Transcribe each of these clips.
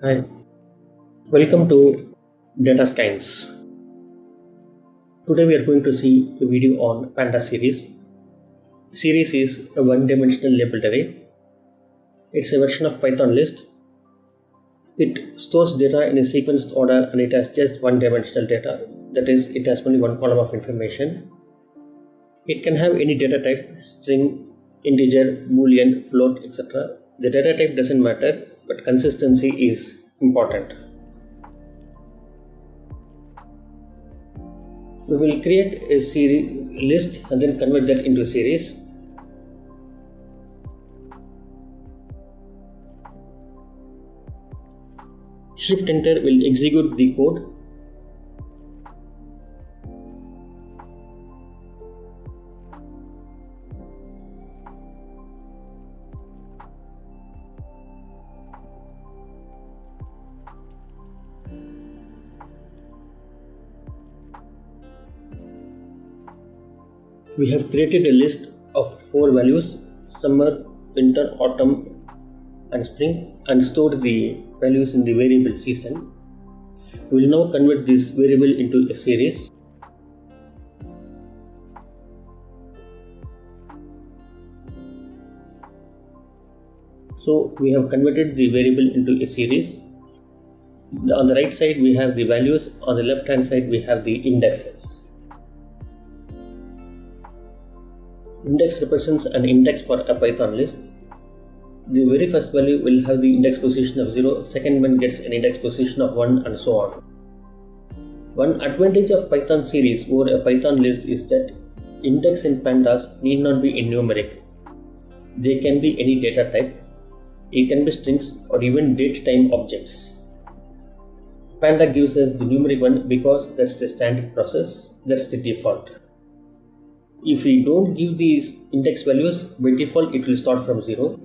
Hi, welcome to Data Science. Today we are going to see a video on Pandas series. Series is a one-dimensional labeled array. It's a version of Python list. It stores data in a sequenced order and it has just one-dimensional data. That is, it has only one column of information. It can have any data type, string, integer, boolean, float, etc. The data type doesn't matter, but consistency is important. We will create a series list and then convert that into a series. Shift enter will execute the code. We have created a list of 4 values: summer, winter, autumn and spring, and stored the values in the variable season. We will now convert this variable into a series. So we have converted the variable into a series. On the right side we have the values, on the left hand side we have the indexes. Index represents an index for a Python list. The very first value will have the index position of 0, second one gets an index position of 1 and so on. One advantage of Python series over a Python list is that index in pandas need not be in numeric. They can be any data type, it can be strings or even date time objects. Panda gives us the numeric one because that's the standard process, that's the default. If we don't give these index values, by default it will start from 0.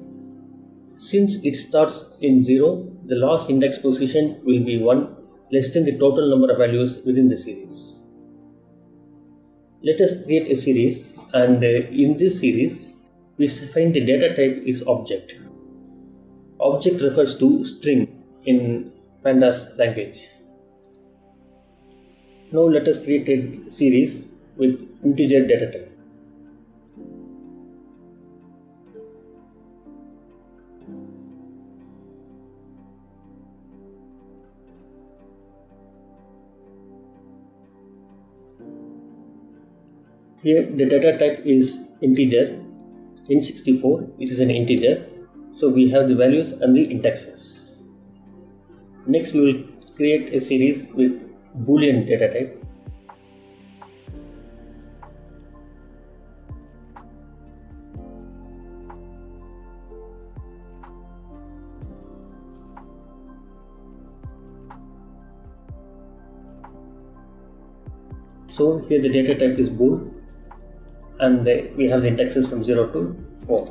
Since it starts in 0, the last index position will be 1 less than the total number of values within the series. Let us create a series, and in this series we find the data type is object. Object refers to string in Pandas language. Now let us create a series with integer data type. Here the data type is integer. In 64 it is an integer, so we have the values and the indexes. Next we will create a series with boolean data type. So here the data type is bool, and we have the indexes from 0 to 4.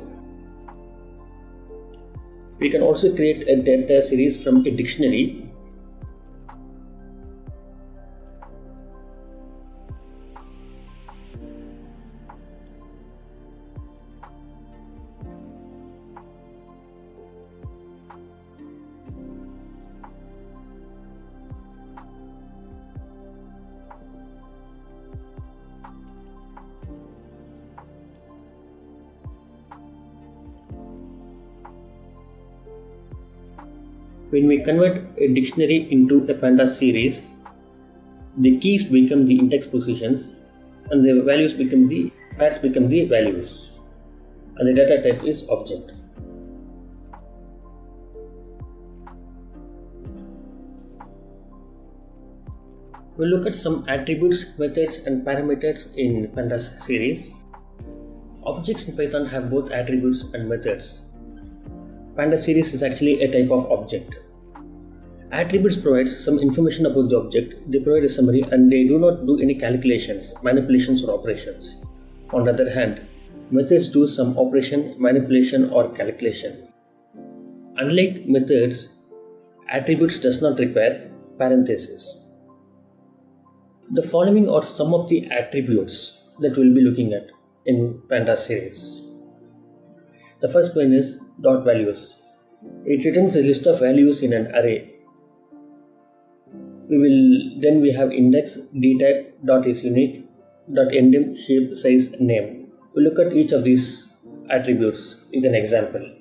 We can also create a data series from a dictionary. When we convert a dictionary into a pandas series, the keys become the index positions and the values become the paths become the values, and the data type is object. We'll look at some attributes, methods and parameters in pandas series. Objects in Python have both attributes and methods. Pandas series is actually a type of object. Attributes provides some information about the object, they provide a summary and they do not do any calculations, manipulations or operations. On the other hand, methods do some operation, manipulation or calculation. Unlike methods, attributes does not require parentheses. The following are some of the attributes that we'll be looking at in pandas series. The first one is dot values. It returns a list of values in an array. we have index dtype dot is unique dot endim shape size name. We look at each of these attributes with an example.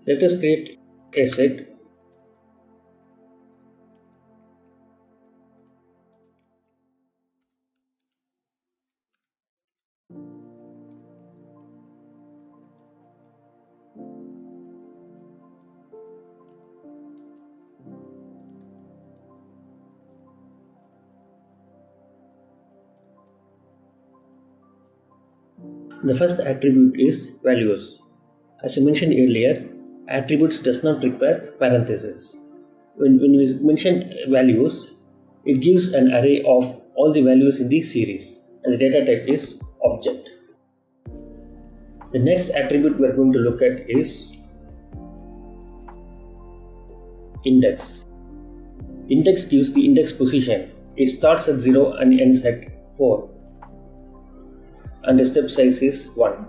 Let us create a set. The first attribute is values. As I mentioned earlier, attributes does not require parentheses. When we mention values, it gives an array of all the values in the series, and the data type is object. The next attribute we are going to look at is index. Index gives the index position. It starts at 0 and ends at 4. And the step size is 1.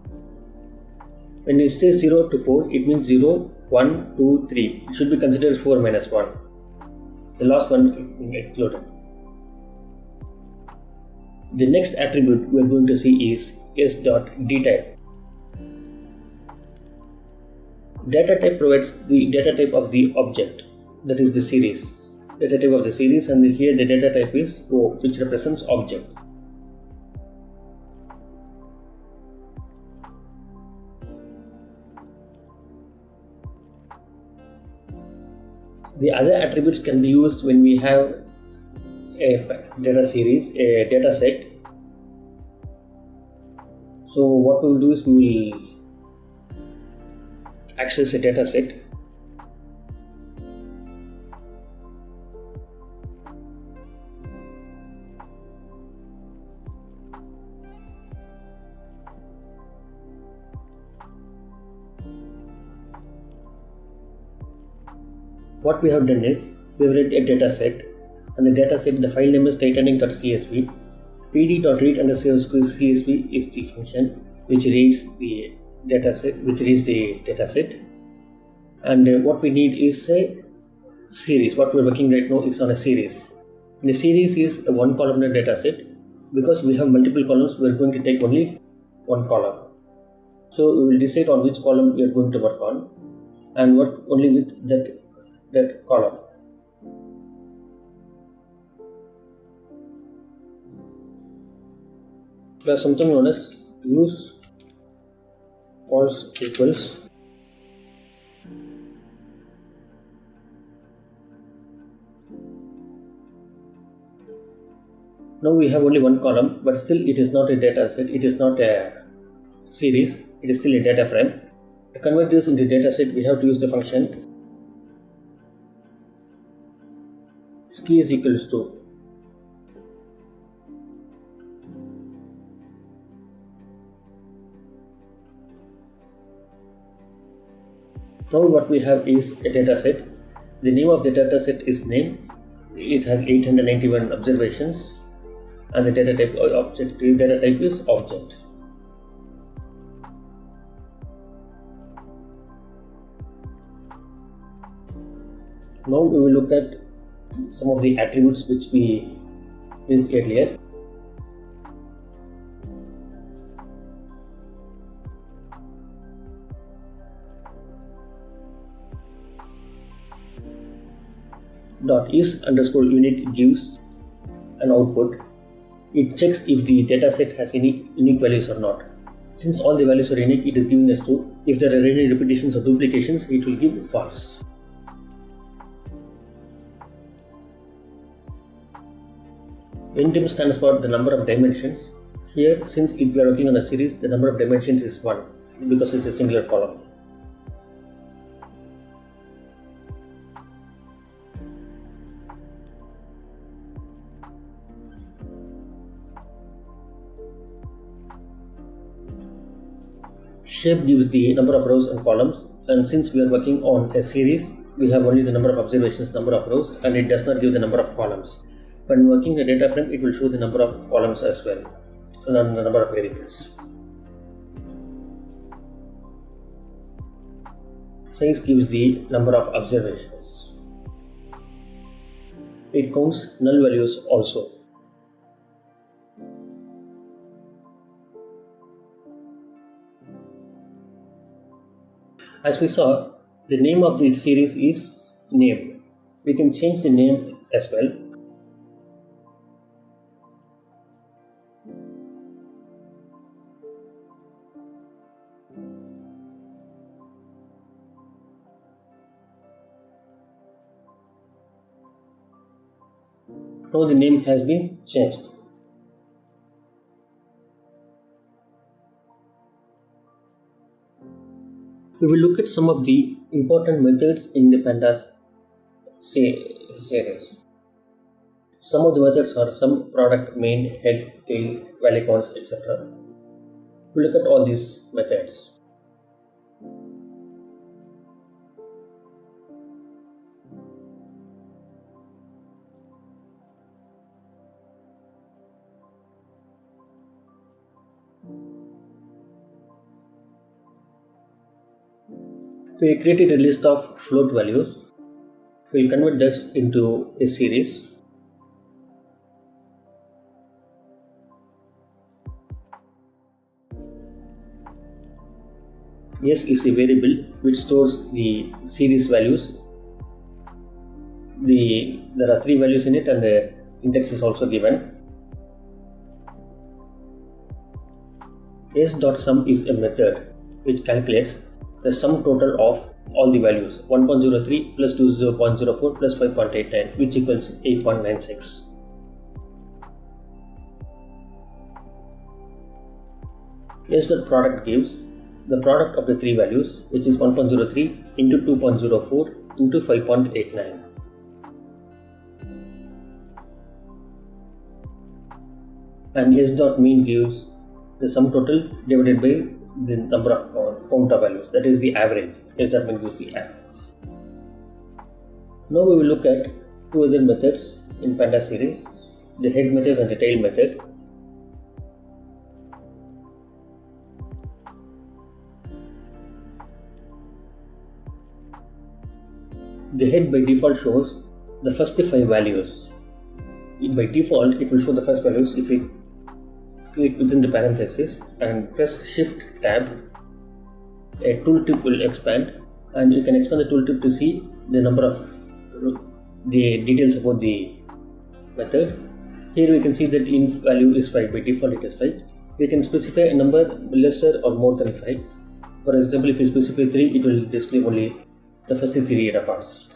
When it says 0 to 4, it means 0, 1, 2, 3. It should be considered 4 minus 1. The last one included. The next attribute we are going to see is s.dtype. Data type provides the data type of the object, that is the series. Data type of the series, and here the data type is O, which represents object. The other attributes can be used when we have a data series, a data set. So what we will do is we will access a data set. What we have done is we have read a data set, and the data set, the file name is titanic.csv. pd.read_csv is the function which reads the data set, and what we need is a series. What we are working right now is on a series. And the series is a one columnar data set. Because we have multiple columns, we are going to take only one column. So we will decide on which column we are going to work on and work only with that column. There is something known as use false equals now we have only one column, but still it is not a data set, it is not a series, it is still a data frame. To convert this into data set, we have to use the function key is equals to now what we have is a data set. The name of the data set is name. It has 891 observations, and the data type is object. Now we will look at some of the attributes which we used earlier. .is_unique gives an output. It checks if the dataset has any unique values or not. Since all the values are unique, it is giving us true. If there are any repetitions or duplications, it will give false. Endim stands for the number of dimensions. Here, since if we are working on a series, the number of dimensions is 1 because it's a singular column. Shape gives the number of rows and columns, and since we are working on a series, we have only the number of observations, number of rows, and it does not give the number of columns. When working a data frame, it will show the number of columns as well, and the number of variables. Size gives the number of observations. It counts null values also. As we saw, the name of the series is name. We can change the name as well. Now the name has been changed. We will look at some of the important methods in the pandas series. Some of the methods are sum, product, main, head, tail, valley counts, etc. We look at all these methods. We created a list of float values. We'll convert this into a series. S is a variable which stores the series values. There are 3 values in it and the index is also given. S.sum is a method which calculates the sum total of all the values 1.03 plus 20.04 plus 5.89 which equals 8.96. S.product gives the product of the 3 values which is 1.03 into 2.04 into 5.89. And S.mean gives the sum total divided by the number of count of values, that is the average. S.mean gives the average. Now we will look at 2 other methods in pandas series, the head method and the tail method. The head by default shows the first 5 values. By default, it will show the first values. If we click within the parenthesis and press Shift Tab, a tooltip will expand, and you can expand the tooltip to see the number of the details about the method. Here we can see that inf value is 5. By default, it is 5. We can specify a number lesser or more than 5. For example, if we specify 3, it will display only the first 3 records.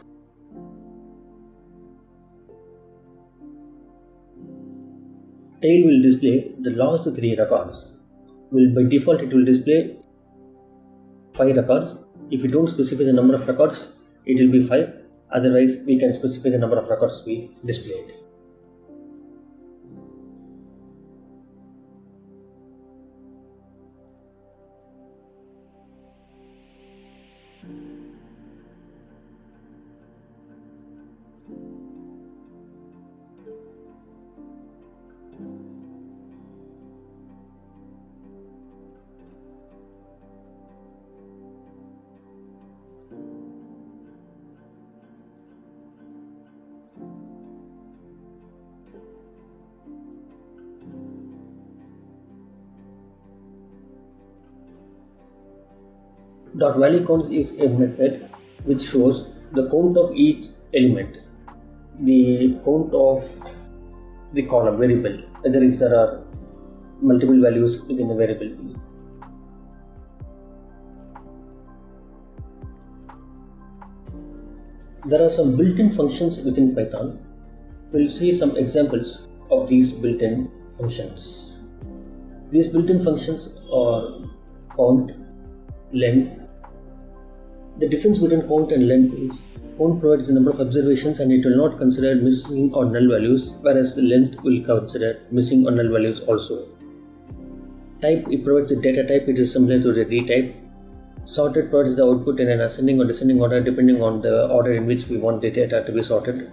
Tail will display the last 3 records. By default, it will display 5 records. If we don't specify the number of records, it will be 5. Otherwise, we can specify the number of records we displayed. .value counts is a method which shows the count of each element, the count of the column variable, whether if there are multiple values within a variable. There are some built-in functions within Python. We'll see some examples of these built-in functions. These built-in functions are count, length. The difference between count and length is count provides the number of observations and it will not consider missing or null values, whereas the length will consider missing or null values also. Type, it provides the data type, it is similar to the dtype. Sorted provides the output in an ascending or descending order depending on the order in which we want the data to be sorted.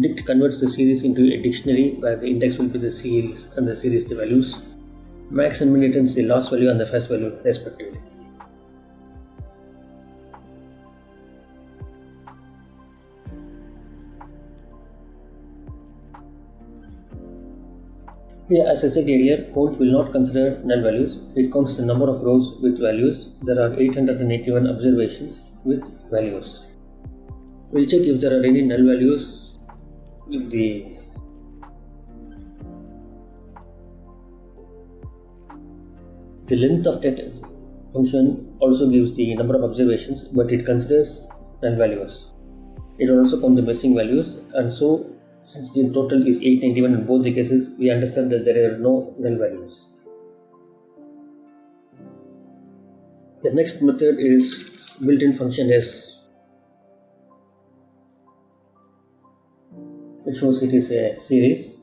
Dict converts the series into a dictionary where the index will be the series and the series the values. Max and min returns the last value and the first value respectively. Here, as I said earlier, count will not consider null values. It counts the number of rows with values. There are 881 observations with values. We'll check if there are any null values with the length of that function also gives the number of observations, but it considers null values. It will also count the missing values, and so since the total is 891 in both the cases, we understand that there are no null values. The next method is built-in function S. It shows it is a series.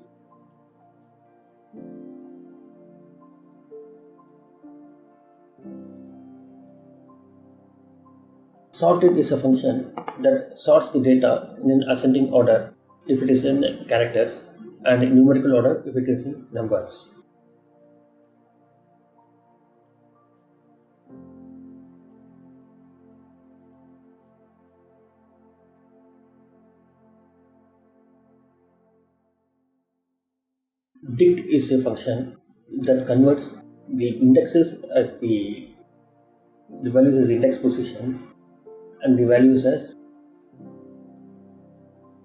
Sorted is a function that sorts the data in an ascending order if it is in characters and in numerical order if it is in numbers. Dict is a function that converts the indexes as the values as index position and the values as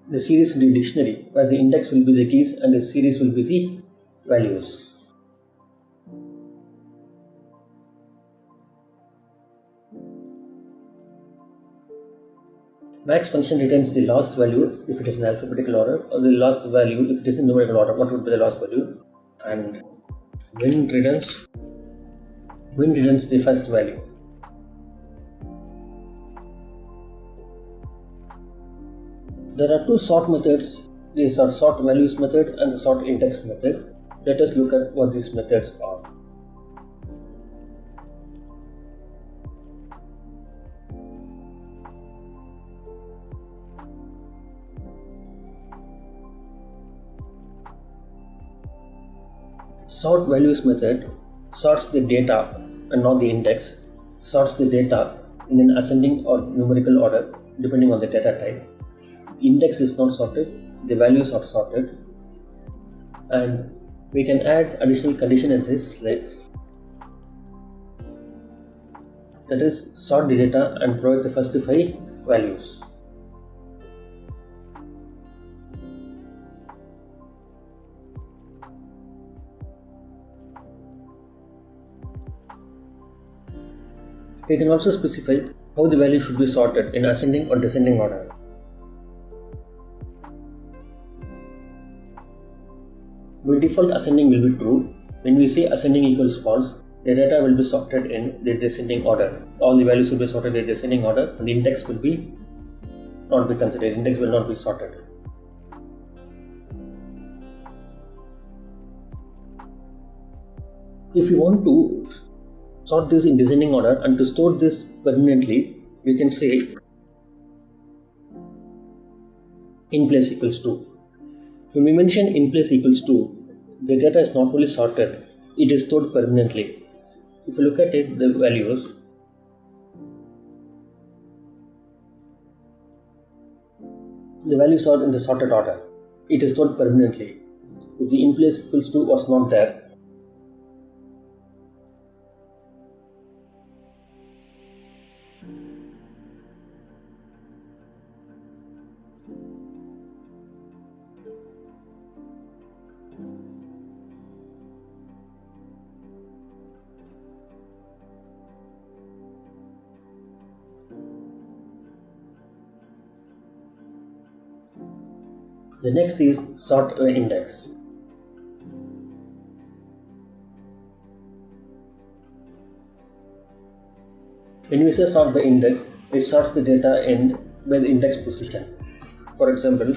the series will be dictionary, where the index will be the keys and the series will be the values. Max function returns the last value if it is in alphabetical order, or the last value if it is in numerical order. What would be the last value? And min returns the first value. There are two sort methods. These are sort values method and the sort index method. Let us look at what these methods are. Sort values method sorts the data and not the index, sorts the data in an ascending or numerical order depending on the data type. Index is not sorted, the values are sorted, and we can add additional condition in this, like that is sort the data and provide the first 5 values. We can also specify how the value should be sorted in ascending or descending order. By default, ascending will be true. When we say ascending equals false, the data will be sorted in the descending order. All the values will be sorted in descending order, and the index will not be considered. Index will not be sorted. If you want to sort this in descending order and to store this permanently, we can say in place equals 2. When we mention in place equals 2, the data is not only sorted, it is stored permanently. If you look at it, the values, are in the sorted order. It is stored permanently. If the in place equals 2 was not there, the next is sort by index. When we say sort by index, it sorts the data by the index position. For example,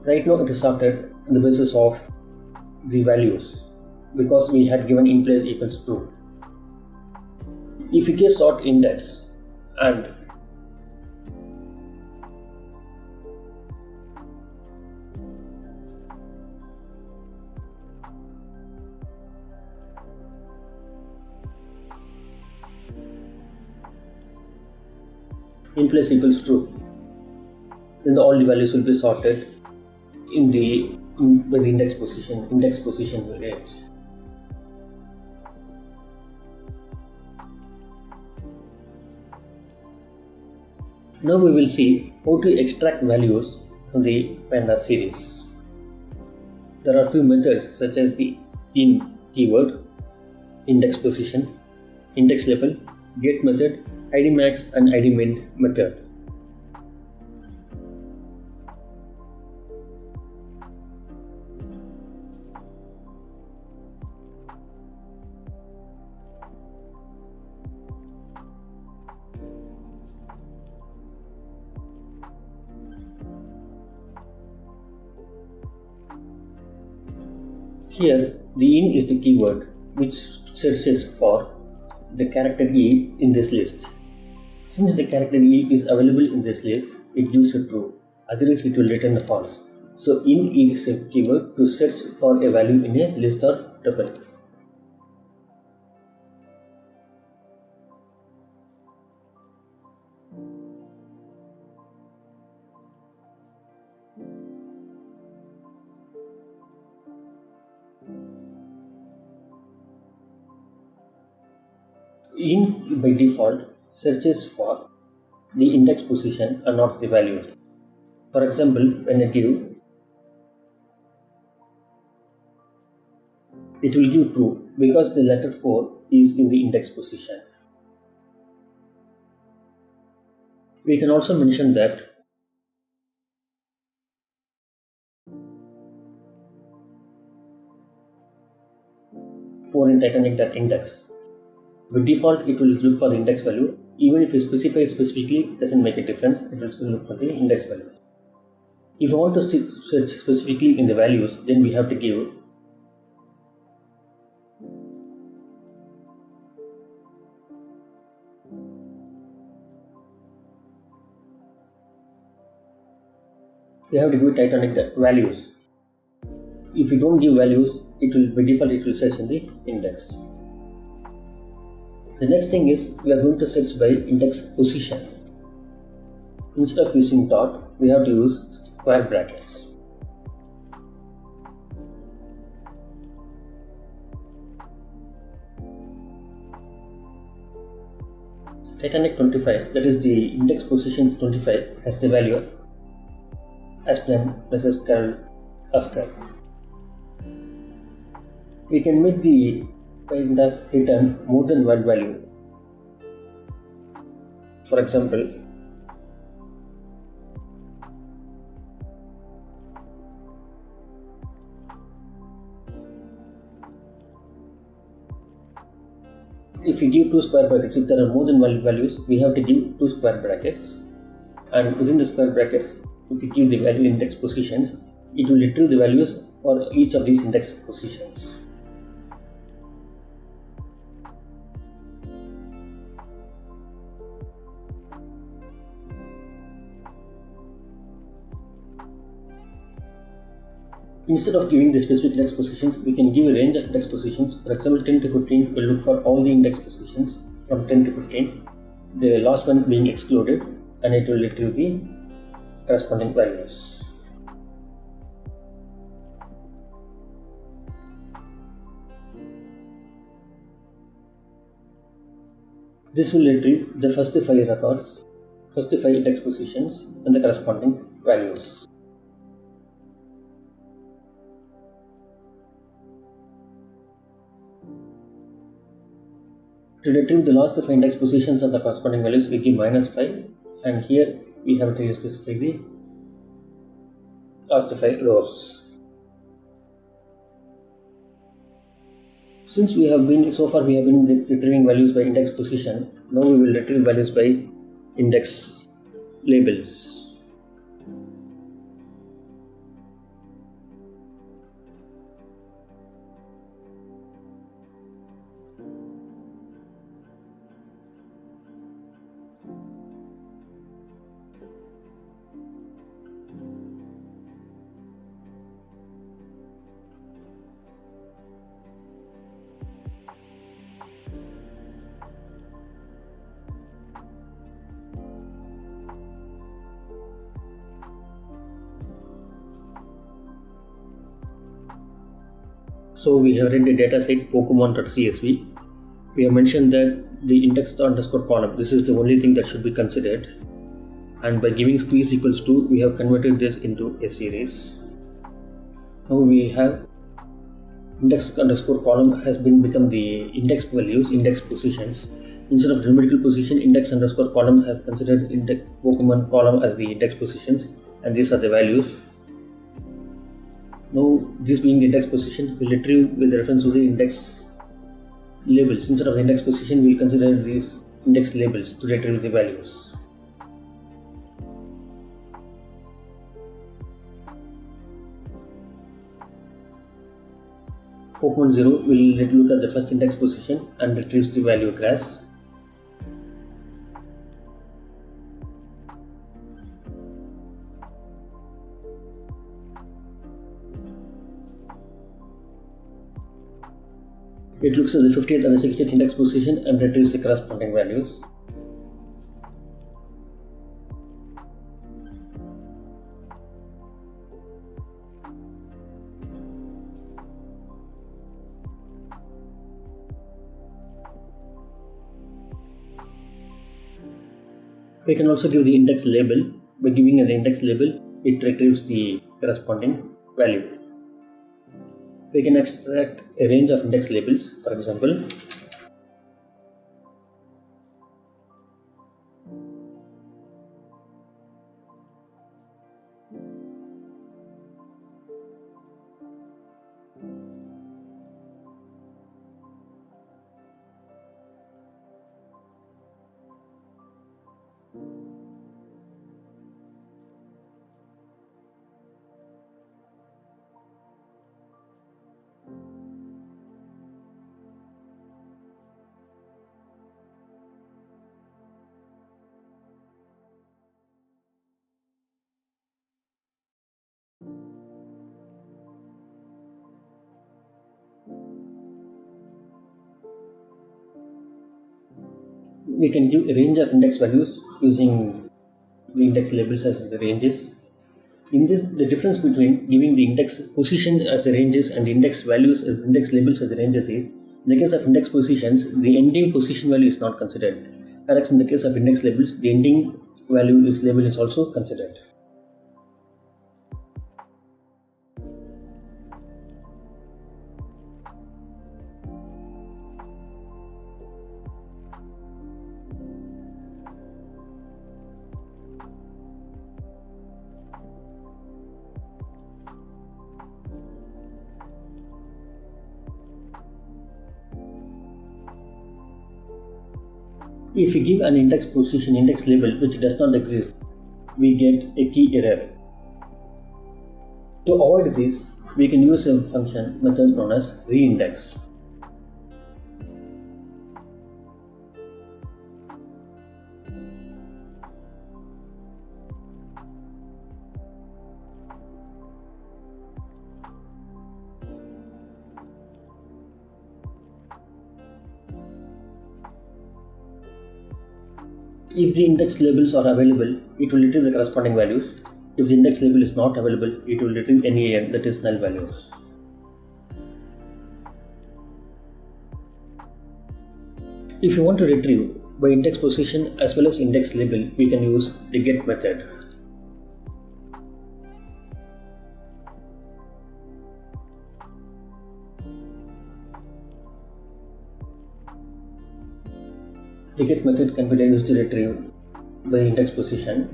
right now it is sorted on the basis of the values because we had given in place equals 2. If we get sort index and in place equals true, then all the values will be sorted in the by the index position range. Now we will see how to extract values from the pandas series. There are few methods such as the in keyword, index position, index label, get method, id max and id min method. Here, the in is the keyword which searches for the character E in this list. Since the character E is available in this list, it gives a true, otherwise it will return a false. So in is a keyword to search for a value in a list or tuple. In by default searches for the index position and not the value. For example, when I give, it will give true because the letter 4 is in the index position. We can also mention that for in Titanic.index. By default, it will look for the index value. Even if you specify it specifically, doesn't make a difference. It will still look for the index value. If you want to search specifically in the values, then we have to give Titanic values. If you don't give values, it will by default it will search in the index. The next thing is we are going to search by index position. Instead of using dot, we have to use square brackets. Titanic 25, that is the index position 25, has the value as planned Mrs. Carol Ascar. We can make the pandas return more than one value. For example, if we give two square brackets, if there are more than one values, we have to give two square brackets, and within the square brackets, if we give the value index positions, it will retrieve the values for each of these index positions. Instead of giving the specific index positions, we can give a range of index positions. For example, 10 to 15 will look for all the index positions from 10 to 15, the last one being excluded, and it will retrieve the corresponding values. This will retrieve the first 5 records, first 5 index positions, and the corresponding values. To retrieve the last 5 index positions and the corresponding values, we give -5, and here we have to specify the last 5 rows. Since we have been retrieving values by index position, now we will retrieve values by index labels. So we have read the dataset Pokemon.csv. We have mentioned that the index underscore column, this is the only thing that should be considered. And by giving squeeze equals to, we have converted this into a series. Now we have index underscore column has become the index values, index positions. Instead of numerical position, index underscore column has considered index Pokemon column as the index positions, and these are the values. Now this being the index position, we will retrieve with reference to the index labels. Instead of the index position, we will consider these index labels to retrieve the values. Pokemon 0 will look at the first index position and retrieves the value class. It looks at the 50th and the 60th index position and retrieves the corresponding values. We can also give the index label. By giving an index label, it retrieves the corresponding value. We can extract a range of index labels. For example, we can give a range of index values using the index labels as the ranges. In this, the difference between giving the index position as the ranges and the index values as the index labels as the ranges is, in the case of index positions, the ending position value is not considered. Whereas in the case of index labels, the ending value is label is also considered. If we give an index position, index label which does not exist, we get a key error. To avoid this, we can use a function method known as reindex. If the index labels are available, it will retrieve the corresponding values. If the index label is not available, it will retrieve NaN, that is null values. If you want to retrieve by index position as well as index label, we can use the get method. The get method can be used to retrieve by index position.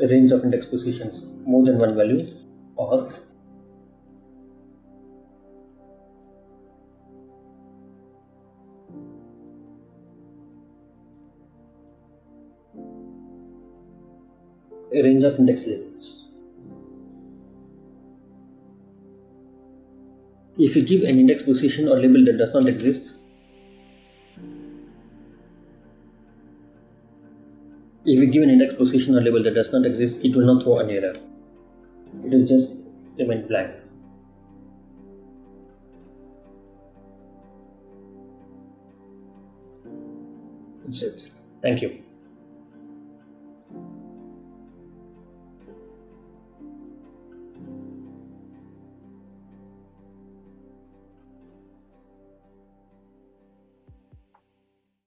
A range of index positions more than one value, or a range of index labels. If you give an index position or label that does not exist, if we give an index position or label that does not exist, it will not throw an error. It will just remain blank. That's it. Thank you.